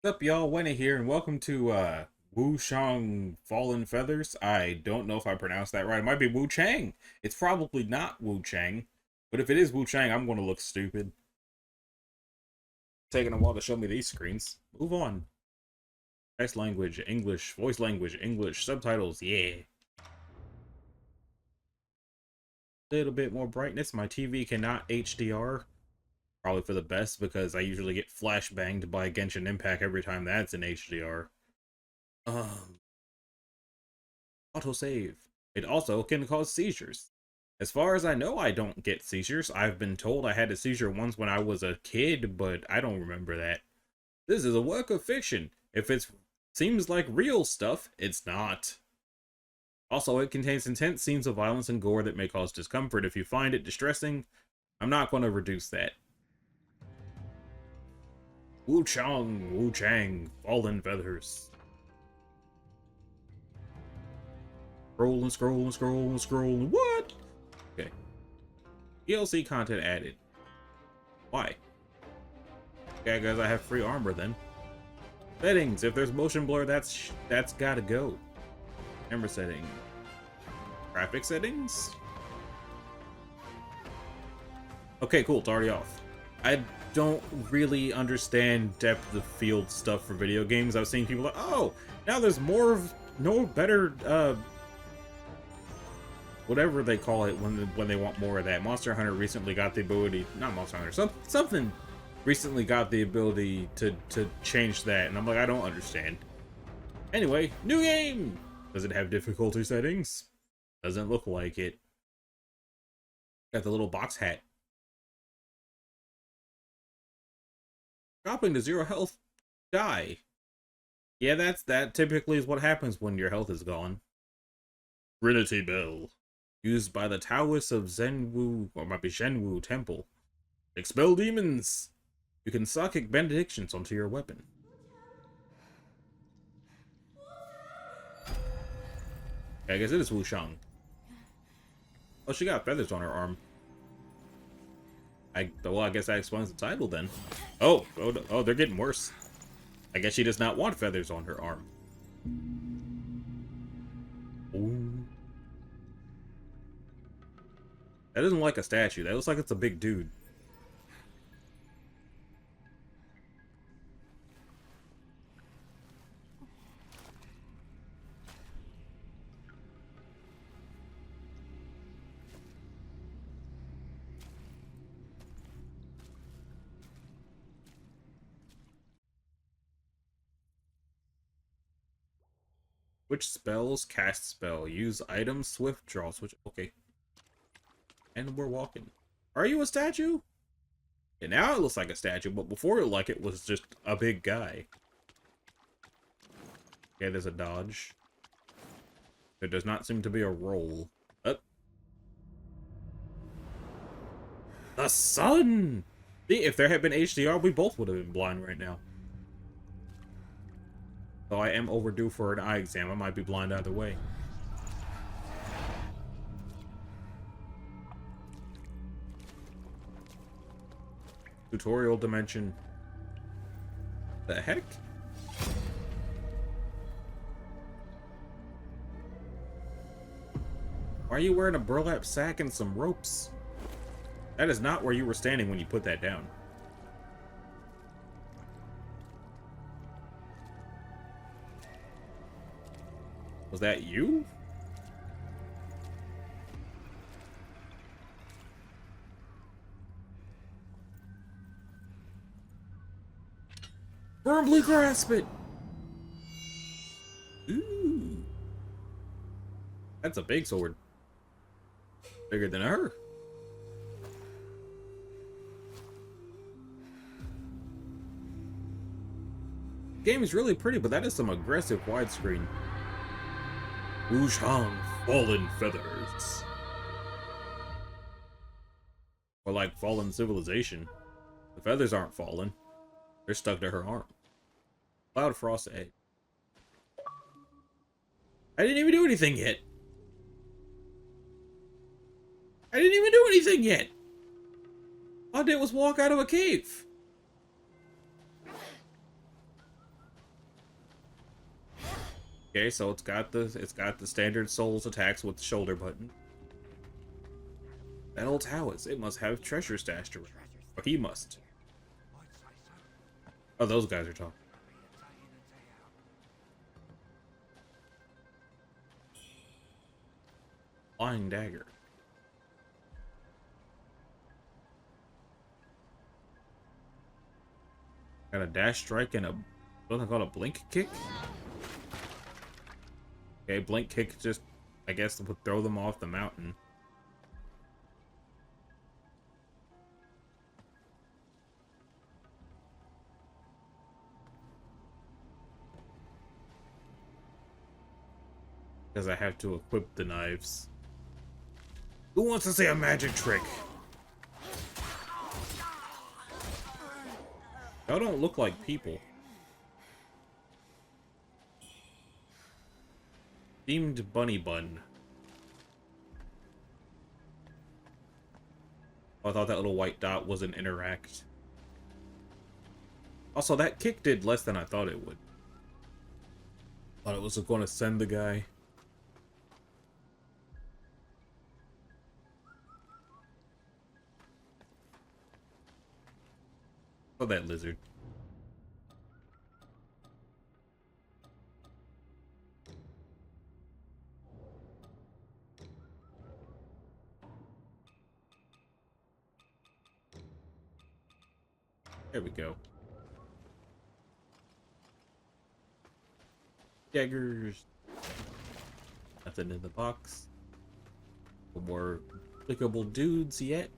What's up, y'all? Winnie here, and welcome to Wuchang Fallen Feathers. I don't know if I pronounced that right. It might be Wuchang. It's probably not Wuchang, but if it is Wuchang, I'm going to look stupid. Taking a while to show me these screens. Move on. Text language, English. Voice language, English. Subtitles, yeah. Little bit more brightness. My TV cannot HDR. Probably for the best, because I usually get flashbanged by Genshin Impact every time that's in HDR. Autosave. It also can cause seizures. As far as I know, I don't get seizures. I've been told I had a seizure once when I was a kid, but I don't remember that. This is a work of fiction. If it seems like real stuff, it's not. Also, it contains intense scenes of violence and gore that may cause discomfort. If you find it distressing, I'm not going to reduce that. Wuchang, Fallen Feathers. Scrolling. What? Okay. DLC content added. Why? Okay, guys, I have free armor then. Settings. If there's motion blur, that's gotta go. Camera setting. Graphic settings. Okay, cool. It's already off. I don't really understand depth of field stuff for video games. I've seen people like, oh, now there's more of better whatever they call it when they want more of that. Monster Hunter recently got the ability, not Monster Hunter, something recently got the ability to change that, and I'm like, I don't understand. Anyway, new game. Does it have difficulty settings? Doesn't look like it. Got the little box hat. Dropping to 0 health, die. Yeah, that typically is what happens when your health is gone. Trinity Bell. Used by the Taoists of Zhenwu, or might be Zhenwu Temple. Expel demons! You can psychic benedictions onto your weapon. Okay, I guess it is Wuchang. Oh, she got feathers on her arm. Well, I guess that explains the title then. Oh, they're getting worse. I guess she does not want feathers on her arm. Ooh. That doesn't look like a statue. That looks like it's a big dude. Which spells? Cast spell. Use item, swift draw, switch. Okay. And we're walking. Are you a statue? And now it looks like a statue, but before it was just a big guy. Okay, there's a dodge. There does not seem to be a roll. The sun! See, if there had been HDR, we both would have been blind right now. Though I am overdue for an eye exam. I might be blind either way. Tutorial dimension. The heck? Why are you wearing a burlap sack and some ropes? That is not where you were standing when you put that down. Was that you? Firmly grasp it! Ooh. That's a big sword. Bigger than her. The game is really pretty, but that is some aggressive widescreen. Wuchang, Fallen Feathers. Or like Fallen Civilization. The feathers aren't fallen. They're stuck to her arm. Cloud Frost Egg. I didn't even do anything yet. All I did was walk out of a cave. Okay, so it's got the standard Souls attacks with the shoulder button. That old Taoist, it must have treasure stashed around. Or he must. Oh, those guys are talking. Flying dagger. Got a dash strike and something called a blink kick. Okay, blink kick just, I guess, would throw them off the mountain. Because I have to equip the knives. Who wants to see a magic trick? Y'all don't look like people. Themed bunny bun. Oh, I thought that little white dot was an interact. Also, that kick did less than I thought it would. Thought it was going to send the guy. Oh, that lizard. There we go. Daggers. Nothing in the box. No more clickable dudes yet.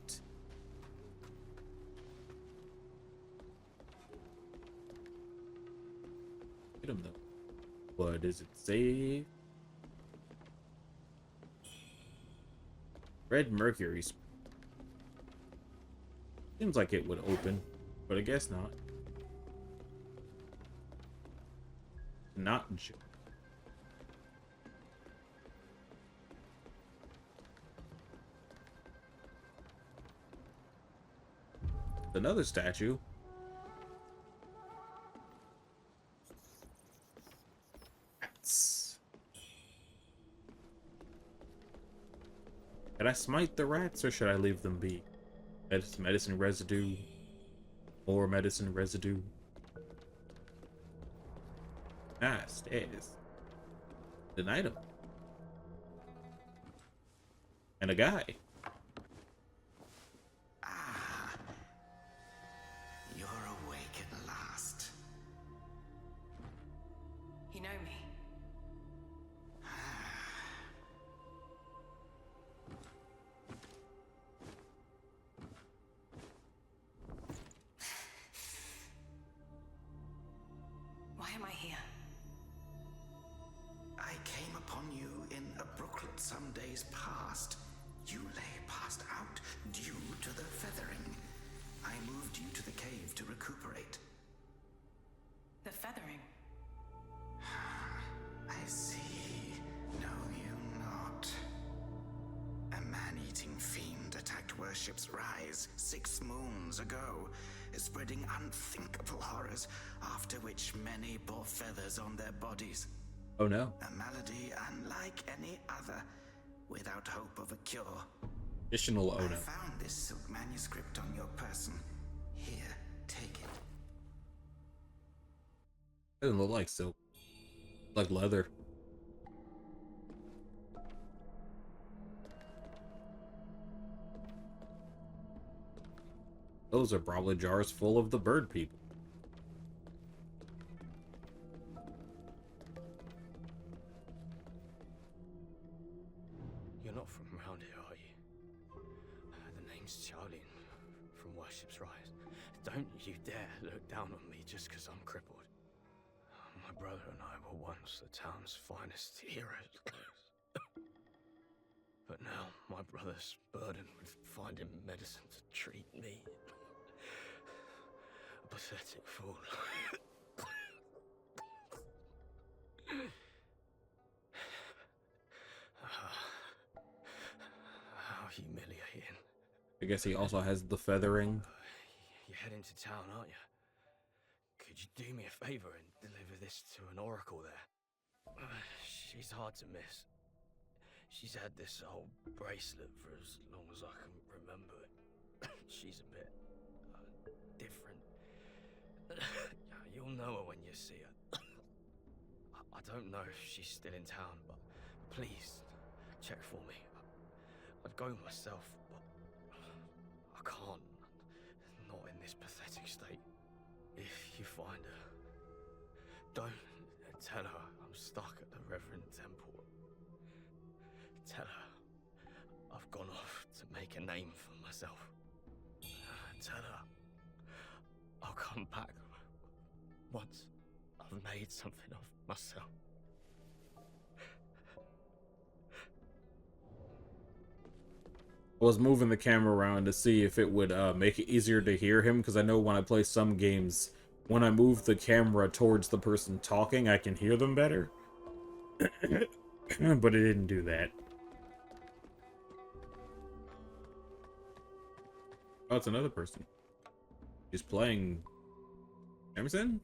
Get him though. What does it say? Red Mercury. Seems like it would open, but I guess not. Not another statue. Rats. Should I smite the rats or should I leave them be? Medicine residue. More medicine residue. Ah, stairs. An item. And a guy. Ah, you're awake at last. You know me. Why am I here? I came upon you in a brooklet some days past. You lay passed out due to the feathering. I moved you to the cave to recuperate. The feathering. I see. No, you not. A man-eating fiend attacked Worship's Rise 6 moons ago, spreading unthinkable horrors, after which many bore feathers on their bodies. Oh no. A malady unlike any other, without hope of a cure. Additional oh I no. found this silk manuscript on your person. Here, take it. Doesn't look like silk. Like leather. Those are probably jars full of the bird people. You're not from around here, are you? The name's Charlie from Worship's Rise. Don't you dare look down on me just because I'm crippled. My brother and I were once the town's finest heroes. But now my brother's burdened with finding medicine to treat me. A pathetic fool. How humiliating. I guess he also has the feathering. You're heading to town, aren't you? Could you do me a favor and deliver this to an oracle there? She's hard to miss. She's had this old bracelet for as long as I can remember it. She's a bit different. You'll know her when you see her. I don't know if she's still in town, but please check for me. I'd go myself, but I can't. Not in this pathetic state. If you find her, don't tell her I'm stuck at the Reverend Temple. Tell her I've gone off to make a name for myself. Tell her I'll come back once I've made something of myself. I was moving the camera around to see if it would make it easier to hear him, because I know when I play some games, when I move the camera towards the person talking, I can hear them better. But it didn't do that. Oh, it's another person. He's playing Emerson?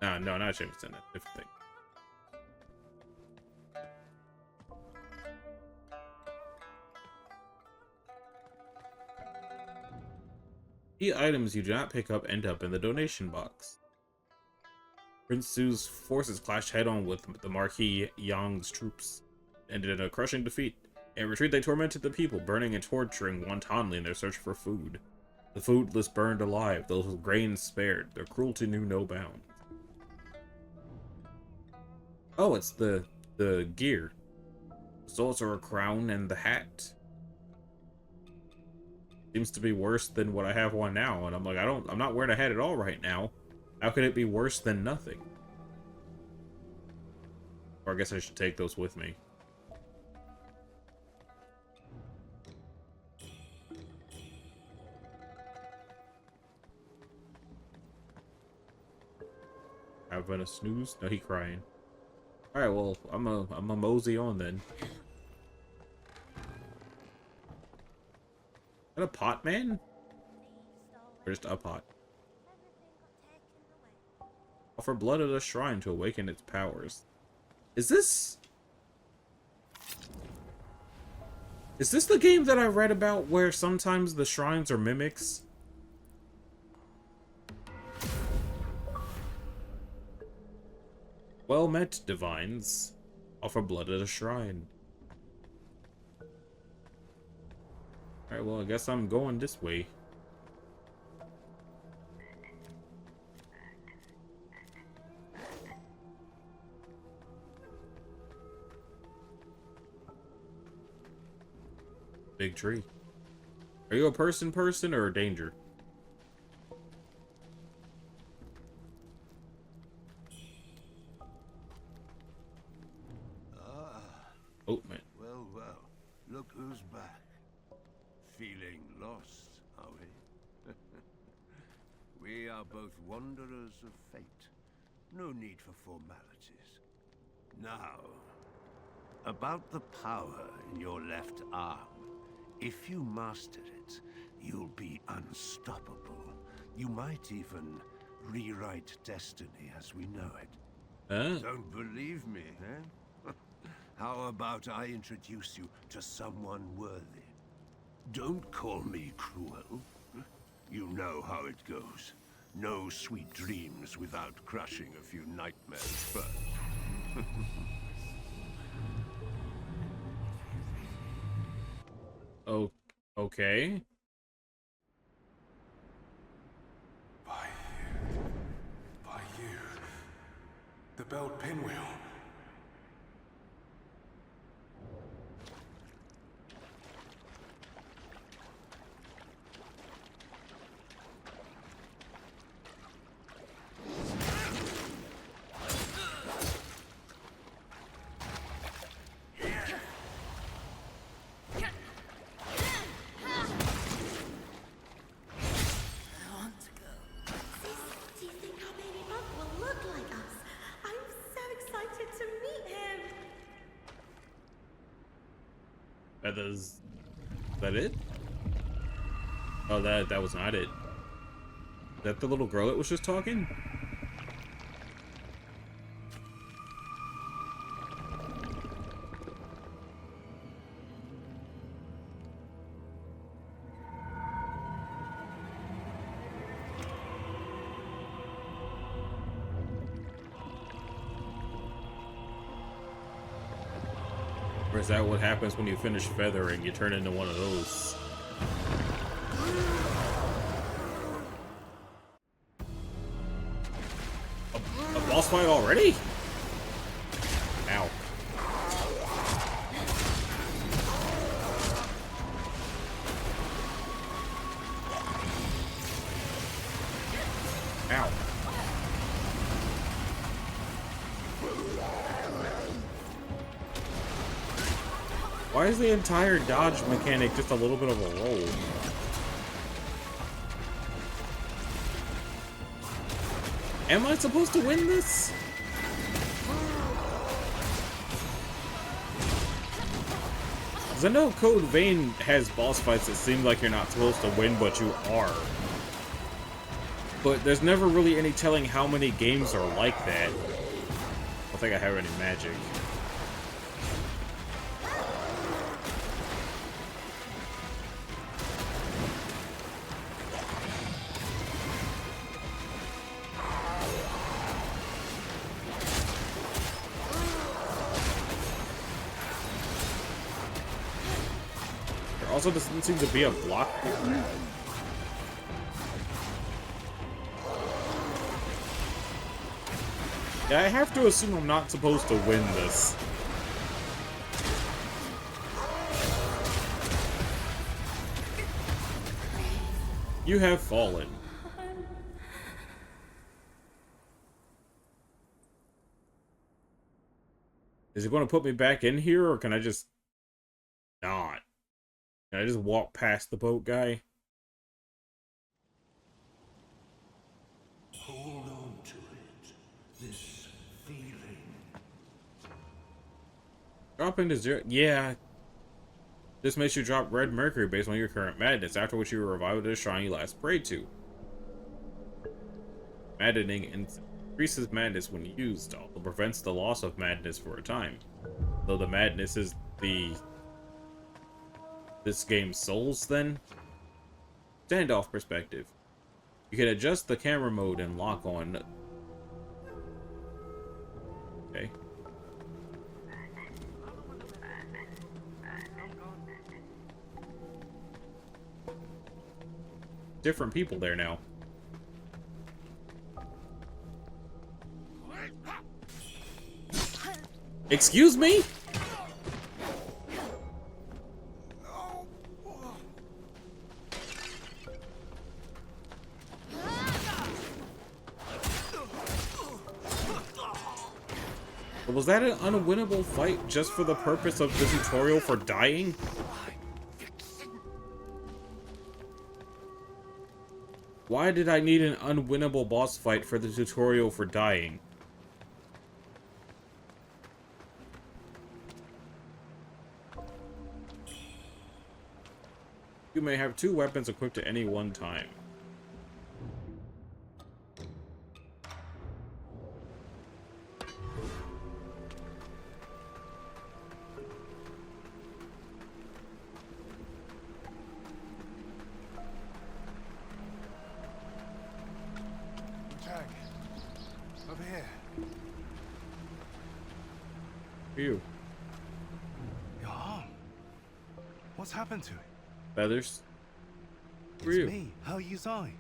No, not Emerson. Different thing. Key items you do not pick up end up in the donation box. Prince Su's forces clashed head-on with the Marquis Yang's troops, ended in a crushing defeat. In retreat, they tormented the people, burning and torturing wantonly in their search for food. The foodless burned alive, those with grain spared. Their cruelty knew no bounds. Oh, it's the gear. There's also a crown and the hat. Seems to be worse than what I have on now, and I'm like, I'm not wearing a hat at all right now. How could it be worse than nothing? Or I guess I should take those with me. Having a snooze? No, he crying. Alright, well, I'm a mosey on then. Is that a pot man? Or just a pot? Offer blood at a shrine to awaken its powers. Is this the game that I read about where sometimes the shrines are mimics? Well met, divines. Offer blood at a shrine. Alright, well, I guess I'm going this way. Big tree. Are you a person or a danger? Oh, man. Well, look who's back. Feeling lost, are we? We are both wanderers of fate. No need for formalities. Now, about the power in your left arm. If you master it, you'll be unstoppable. You might even rewrite destiny as we know it. Don't believe me, eh? How about I introduce you to someone worthy? Don't call me cruel. You know how it goes. No sweet dreams without crushing a few nightmares first. Oh, okay. By you. The belt pinwheel. Is that it? Oh, that was not it. Is that the little girl that was just talking? is that what happens when you finish feathering? You turn into one of those. A boss fight already? Ow. Ow. Why is the entire dodge mechanic just a little bit of a roll? Am I supposed to win this? Because I know Code Vein has boss fights that seem like you're not supposed to win, but you are. But there's never really any telling how many games are like that. I don't think I have any magic. There also doesn't seem to be a block. Yeah, I have to assume I'm not supposed to win this. You have fallen. Is he going to put me back in here, or can I just not? Can I just walk past the boat guy? Hold on to it. This feeling. Drop into 0. Yeah. This makes you drop red mercury based on your current madness, after which you are revived at the shrine you last prayed to. Maddening increases madness when used, also prevents the loss of madness for a time. Though the madness is this game's souls, then? Standoff perspective. You can adjust the camera mode and lock on. Okay. Different people there now. Excuse me? Was that an unwinnable fight just for the purpose of the tutorial for dying? Why did I need an unwinnable boss fight for the tutorial for dying? You may have 2 weapons equipped at any one time. Wuchang, over here. You. Your arm. What's happened to it? Feathers. It's For you. me, Her Yuzai.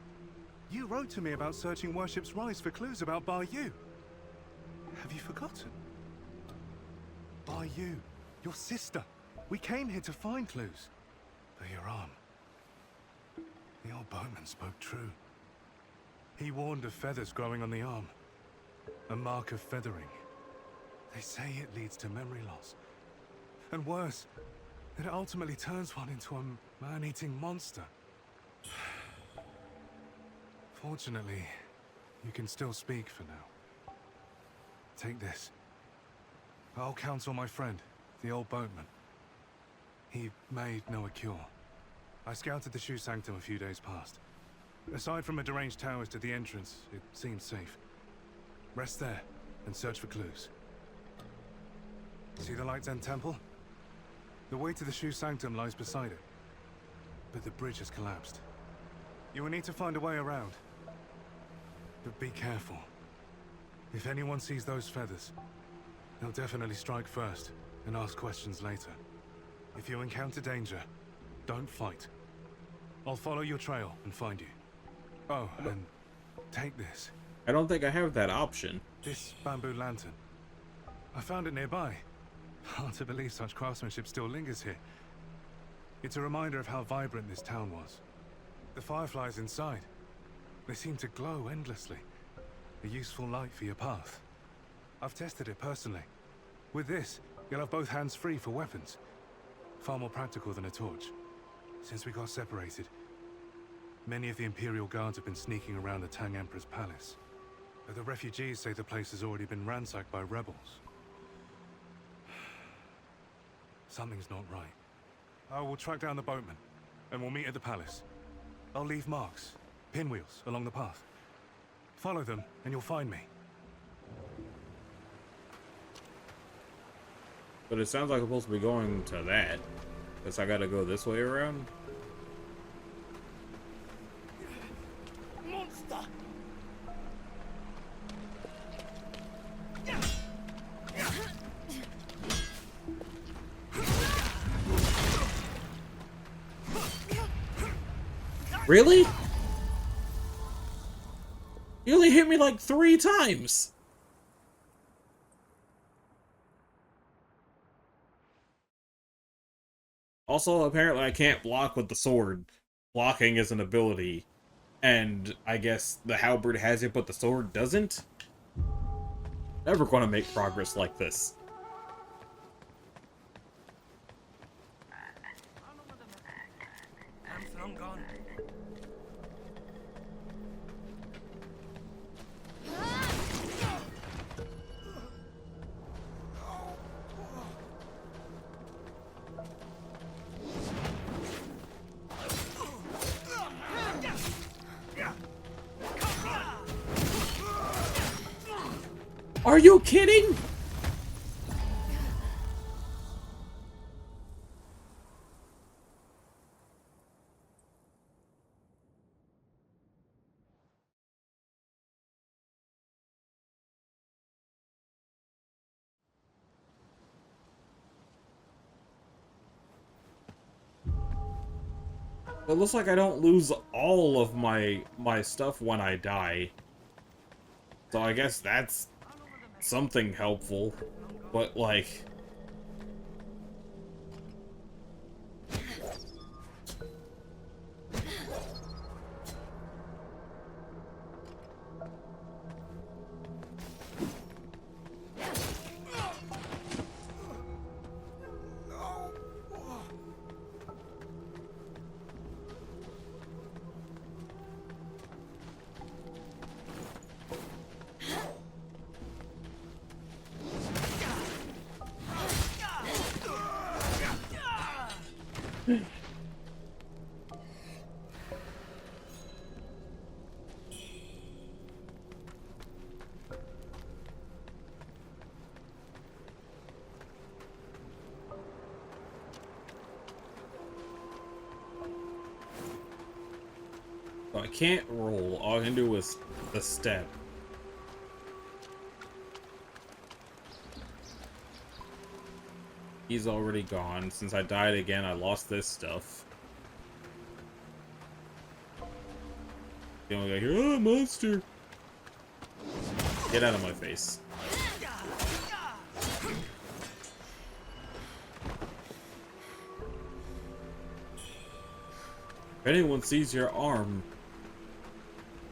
You wrote to me about searching Worship's Rise for clues about Bar Yu. Have you forgotten? Bar Yu, your sister. We came here to find clues. For your arm. The old boatman spoke true. He warned of feathers growing on the arm. A mark of feathering. They say it leads to memory loss. And worse, that it ultimately turns one into a man-eating monster. Fortunately, you can still speak for now. Take this. I'll counsel my friend, the old boatman. He may know a cure. I scouted the Shoe Sanctum a few days past. Aside from a deranged towers to the entrance, it seems safe. Rest there and search for clues. See the Light's End Temple? The way to the Shoe Sanctum lies beside it. But the bridge has collapsed. You will need to find a way around. But be careful. If anyone sees those feathers, they'll definitely strike first. and ask questions later. If you encounter danger, don't fight. I'll follow your trail and find you. Oh, and take this. I don't think I have that option. This bamboo lantern. I found it nearby. Hard to believe such craftsmanship still lingers here. It's a reminder of how vibrant this town was. The fireflies inside, they seem to glow endlessly. A useful light for your path. I've tested it personally. With this, you'll have both hands free for weapons. Far more practical than a torch. Since we got separated, many of the Imperial Guards have been sneaking around the Tang Emperor's palace. But the refugees say the place has already been ransacked by rebels. Something's not right. I will track down the boatman, and we'll meet at the palace. I'll leave marks, pinwheels, along the path. Follow them, and you'll find me. But it sounds like I'm supposed to be going to that. Guess I gotta go this way around? Monster! Really? You only hit me like 3 times! Also, apparently I can't block with the sword. Blocking is an ability. And I guess the halberd has it, but the sword doesn't? Never gonna make progress like this. Are you kidding? It looks like I don't lose all of my stuff when I die. So I guess that's something helpful, but like... So I can't roll, all I can do is the step. He's already gone. Since I died again, I lost this stuff. The only guy here, oh, monster! Get out of my face. If anyone sees your arm...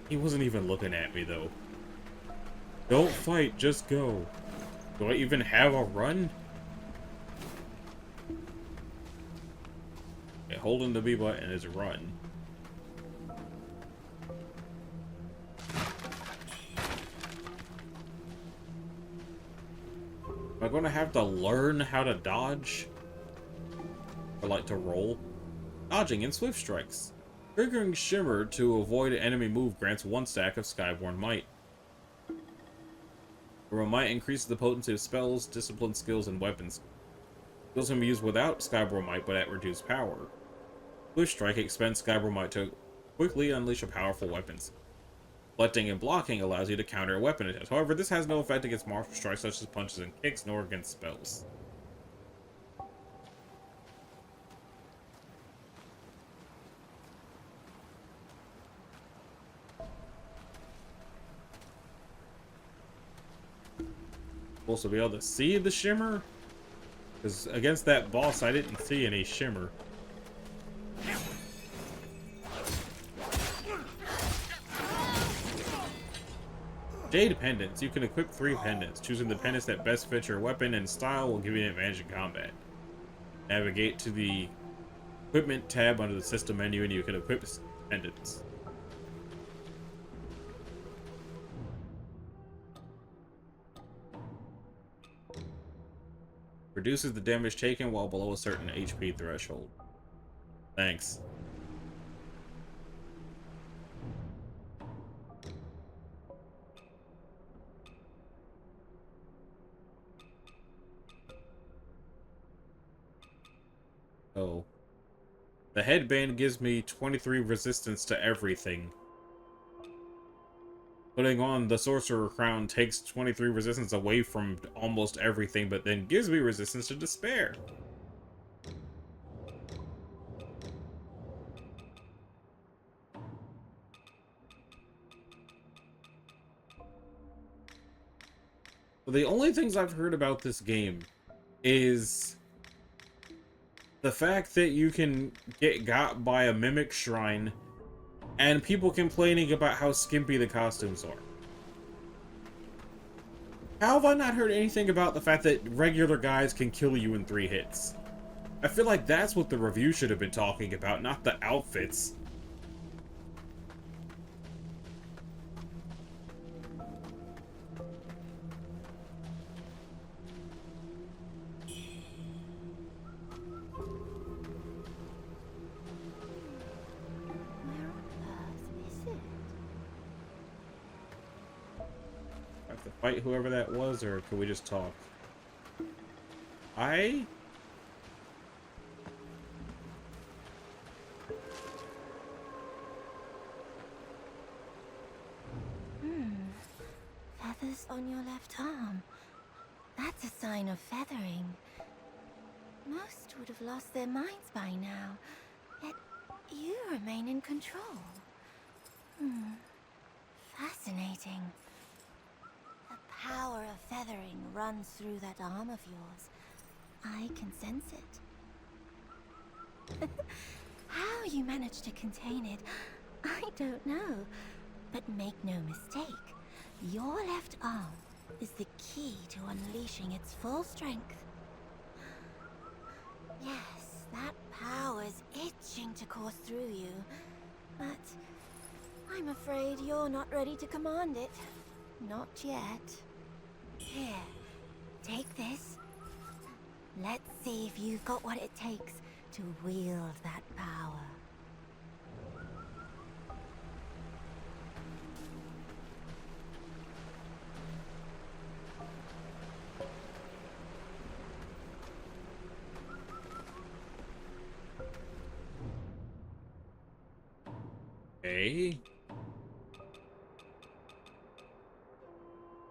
He wasn't even looking at me, though. Don't fight, just go. Do I even have a run? Okay, holding the B button is run. Am I going to have to learn how to dodge? Or like to roll? Dodging in swift strikes. Triggering Shimmer to avoid an enemy move grants 1 stack of Skyborn Might. Where Might increases the potency of spells, discipline skills, and weapons. Skills can be used without Skyborn Might, but at reduced power. Swift Strike expends Skyborn Might to quickly unleash a powerful weapon. Deflecting and blocking allows you to counter a weapon attack. However, this has no effect against martial strikes such as punches and kicks, nor against spells. supposed to be able to see the shimmer? Because against that boss, I didn't see any shimmer. Jade pendants. You can equip 3 pendants. Choosing the pendants that best fit your weapon and style will give you an advantage in combat. Navigate to the equipment tab under the system menu and you can equip pendants. Reduces the damage taken while below a certain HP threshold. Thanks. Oh. The headband gives me 23 resistance to everything. Putting on the Sorcerer Crown takes 23 resistance away from almost everything, but then gives me resistance to despair. The only things I've heard about this game is the fact that you can get got by a mimic shrine and people complaining about how skimpy the costumes are. How have I not heard anything about the fact that regular guys can kill you in 3 hits? I feel like that's what the review should have been talking about, not the outfits. Have to fight whoever that was, or can we just talk? Feathers on your left arm. That's a sign of feathering. Most would have lost their minds by now, yet you remain in control. Fascinating. The power of feathering runs through that arm of yours. I can sense it. How you managed to contain it, I don't know. But make no mistake, your left arm is the key to unleashing its full strength. Yes, that power's itching to course through you, but I'm afraid you're not ready to command it. Not yet. Here, take this. Let's see if you've got what it takes to wield that power. Okay.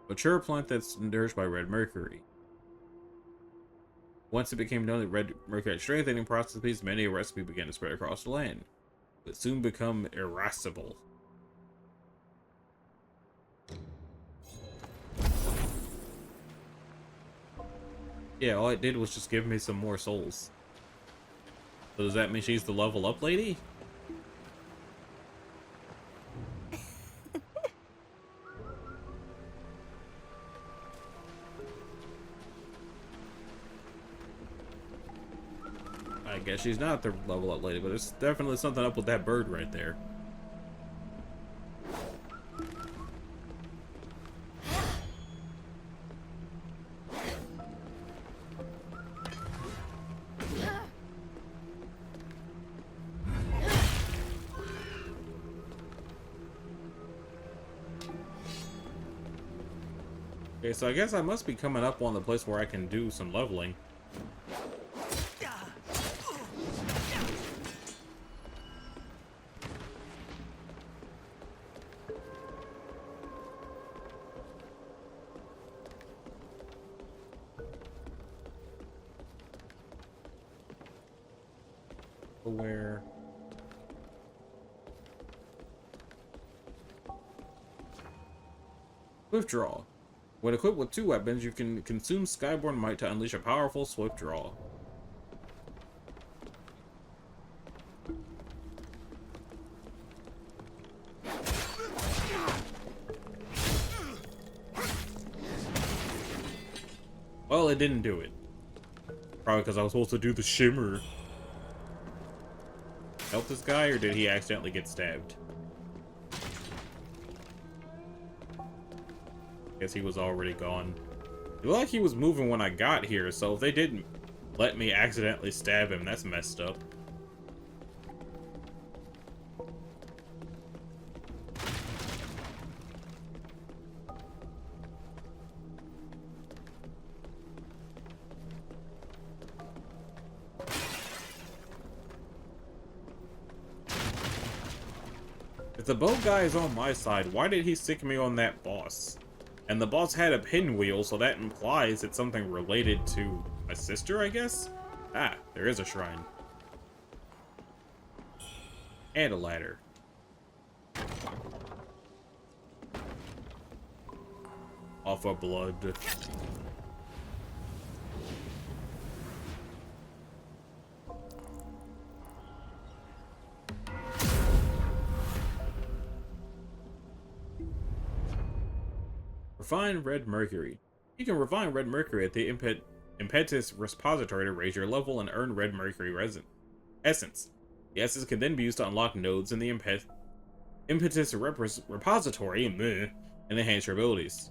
Mature plant that's nourished by red mercury. Once it became known that red mercury had strengthening processes, many a recipe began to spread across the land, but soon become irascible. Yeah, all it did was just give me some more souls. So does that mean she's the level up lady? I guess she's not the level up lady, but there's definitely something up with that bird right there. Okay, so I guess I must be coming up on the place where I can do some leveling. Where? Withdraw. When equipped with 2 weapons, you can consume Skyborn Might to unleash a powerful swift draw. Well, it didn't do it. Probably because I was supposed to do the shimmer. Help this guy, or did he accidentally get stabbed? Guess he was already gone. It looked like he was moving when I got here, so if they didn't let me accidentally stab him, that's messed up. If the boat guy is on my side, why did he stick me on that boss? And the boss had a pinwheel, so that implies it's something related to my sister, I guess? Ah, there is a shrine. And a ladder. Off of blood. Refine red mercury. You can refine red mercury at the impetus repository to raise your level and earn red mercury essence. The essence can then be used to unlock nodes in the impetus repository and enhance your abilities.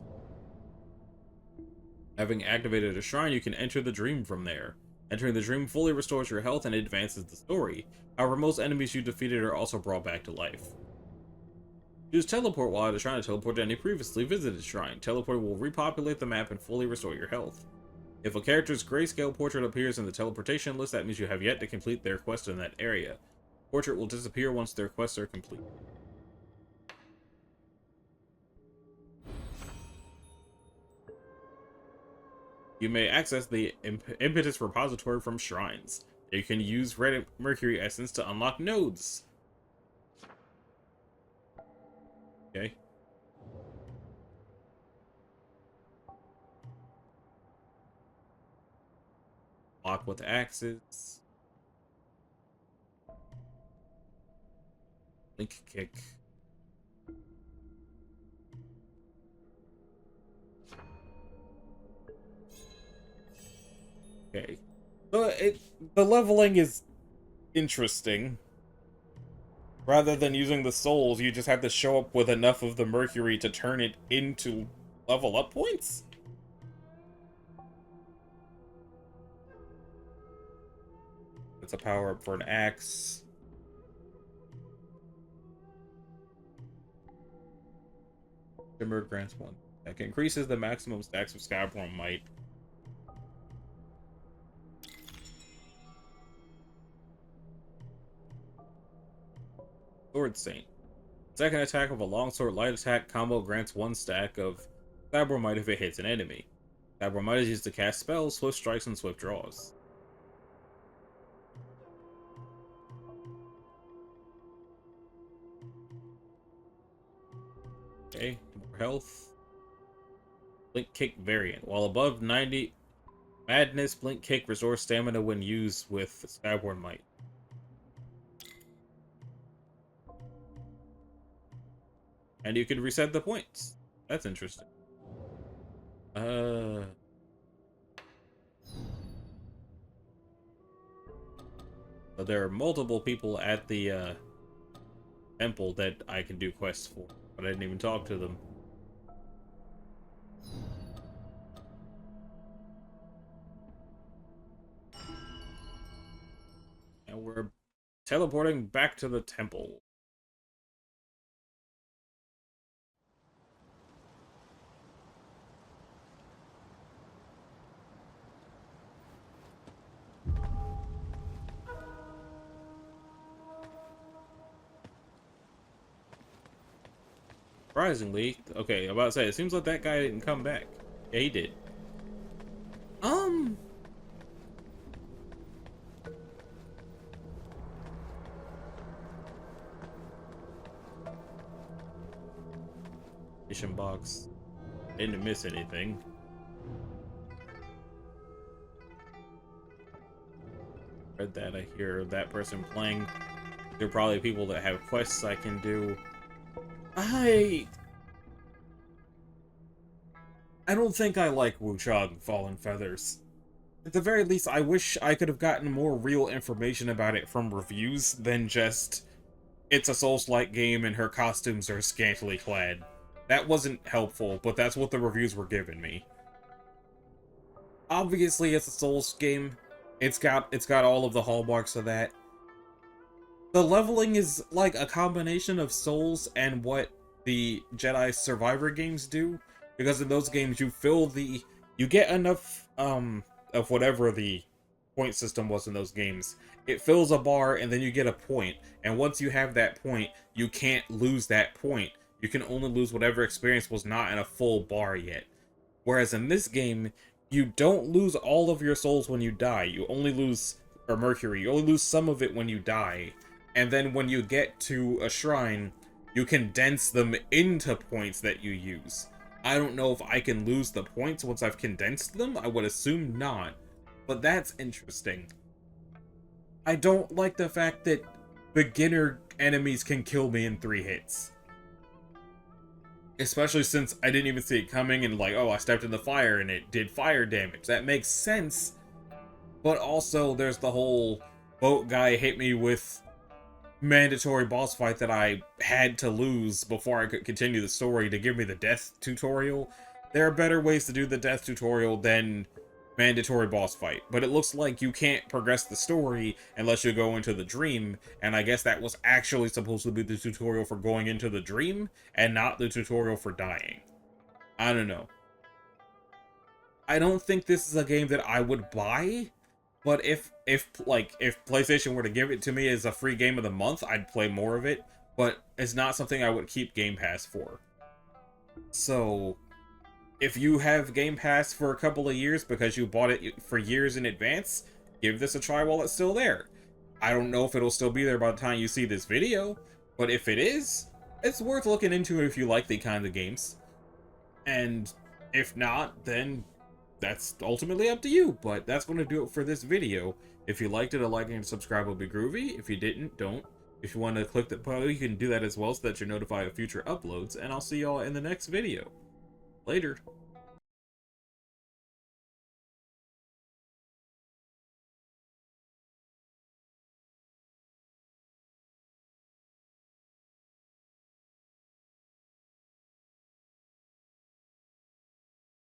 Having activated a shrine, you can enter the dream from there. Entering the dream fully restores your health and advances the story. However, most enemies you defeated are also brought back to life. Use teleport while at a shrine to teleport to any previously visited shrine. Teleporting will repopulate the map and fully restore your health. If a character's grayscale portrait appears in the teleportation list, that means you have yet to complete their quest in that area. Portrait will disappear once their quests are complete. You may access the impetus repository from shrines. You can use red mercury essence to unlock nodes. Okay. Block with axes. Link kick. Okay. So the leveling is interesting. Rather than using the souls, you just have to show up with enough of the mercury to turn it into level up points? It's a power up for an axe. Shimmer grants 1. That increases the maximum stacks of Skyborn Might. Sword Saint. Second attack of a longsword light attack combo grants 1 stack of Skyborn Might if it hits an enemy. Skyborn Might is used to cast spells, swift strikes, and swift draws. Okay, more health. Blink Kick variant. While above 90 Madness, Blink Kick restores stamina when used with Skyborn Might. And you can reset the points. That's interesting. So there are multiple people at the temple that I can do quests for, but I didn't even talk to them. And we're teleporting back to the temple. Surprisingly, okay, I'm about to say, it seems like that guy didn't come back. Yeah, he did. Mission box. Didn't miss anything. Read that, I hear that person playing. There are probably people that have quests I can do. I don't think I like Wuchang Fallen Feathers. At the very least, I wish I could have gotten more real information about it from reviews than just, it's a Souls-like game and her costumes are scantily clad. That wasn't helpful, but that's what the reviews were giving me. Obviously, it's a Souls game. It's got all of the hallmarks of that. The leveling is like a combination of Souls and what the Jedi Survivor games do, because in those games you get enough of whatever the point system was in those games. It fills a bar and then you get a point, and once you have that point, you can't lose that point. You can only lose whatever experience was not in a full bar yet. Whereas in this game, you don't lose all of your souls when you die. You only lose, or Mercury, you only lose some of it when you die. And then when you get to a shrine, you condense them into points that you use. I don't know if I can lose the points once I've condensed them. I would assume not. But that's interesting. I don't like the fact that beginner enemies can kill me in 3 hits. Especially since I didn't even see it coming and like, oh, I stepped in the fire and it did fire damage. That makes sense. But also there's the whole boat guy hit me with mandatory boss fight that I had to lose before I could continue the story to give me the death tutorial. There are better ways to do the death tutorial than mandatory boss fight, but it looks like you can't progress the story unless you go into the dream, and I guess that was actually supposed to be the tutorial for going into the dream and not the tutorial for dying. I don't know. I don't think this is a game that I would buy, but if PlayStation were to give it to me as a free game of the month, I'd play more of it, but it's not something I would keep Game Pass for. So if you have Game Pass for a couple of years because you bought it for years in advance, give this a try while it's still there. I don't know if it'll still be there by the time you see this video, but if it is, it's worth looking into if you like the kind of games. And if not, then that's ultimately up to you, but that's going to do it for this video. If you liked it, a like and subscribe would be groovy. If you didn't, don't. If you want to click the bell, you can do that as well so that you're notified of future uploads, and I'll see y'all in the next video. Later.